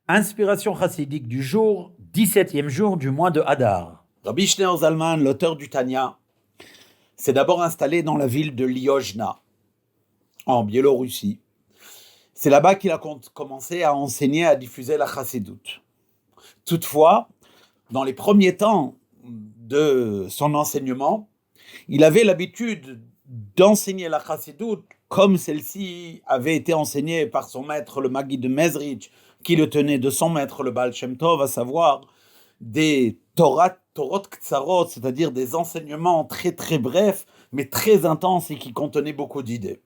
Inspiration chassidique du jour, 17e jour du mois de Hadar. Rabbi Shneur Zalman, l'auteur du Tanya, s'est d'abord installé dans la ville de Liojna, en Biélorussie. C'est là-bas qu'il a commencé à enseigner, à diffuser la chassidoute. Toutefois, dans les premiers temps de son enseignement, il avait l'habitude d'enseigner la chassidoute comme celle-ci avait été enseignée par son maître, le Maggid de Mezrich, qui le tenait de son maître, le Baal Shem Tov, à savoir des Torot Ktsarot, c'est-à-dire des enseignements très très brefs, mais très intenses et qui contenaient beaucoup d'idées.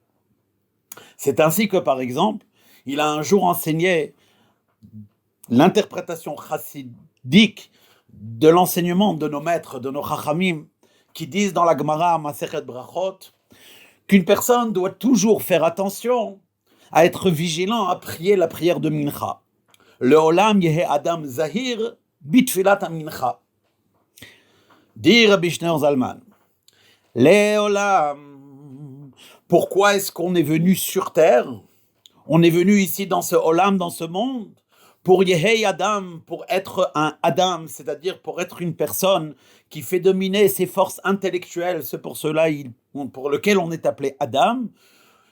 C'est ainsi que, par exemple, il a un jour enseigné l'interprétation chassidique de l'enseignement de nos maîtres, de nos chachamim, qui disent dans la Gemara Masechet Brachot qu'une personne doit toujours faire attention à être vigilant à prier la prière de Mincha. Le olam yehe adam zahir bitfilat mincha. Dit Rabbi Shneur Zalman, le olam, pourquoi est-ce qu'on est venu sur terre? On est venu ici dans ce olam, dans ce monde, pour yehe adam, pour être un adam, c'est-à-dire pour être une personne qui fait dominer ses forces intellectuelles, c'est pour cela pour lequel on est appelé Adam,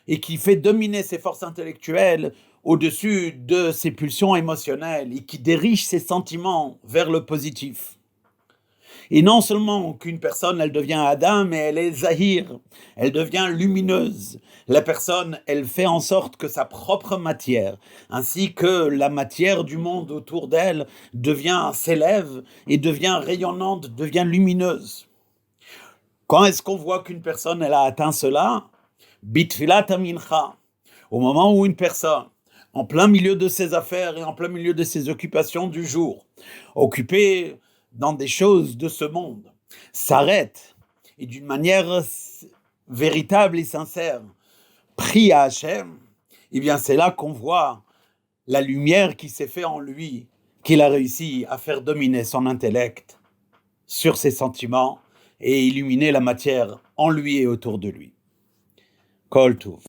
et qui fait dominer ses forces intellectuelles au-dessus de ses pulsions émotionnelles et qui dirige ses sentiments vers le positif. Et non seulement qu'une personne, elle devient Adam, mais elle est Zahir, elle devient lumineuse. La personne, elle fait en sorte que sa propre matière, ainsi que la matière du monde autour d'elle, s'élève et devient rayonnante, devient lumineuse. Quand est-ce qu'on voit qu'une personne, elle a atteint cela? Bitfilat mincha. Au moment où une personne, en plein milieu de ses affaires et en plein milieu de ses occupations du jour, occupée dans des choses de ce monde, s'arrête et d'une manière véritable et sincère prie à Hachem, eh bien c'est là qu'on voit la lumière qui s'est faite en lui, qu'il a réussi à faire dominer son intellect sur ses sentiments et illuminer la matière en lui et autour de lui. Kol Tuv.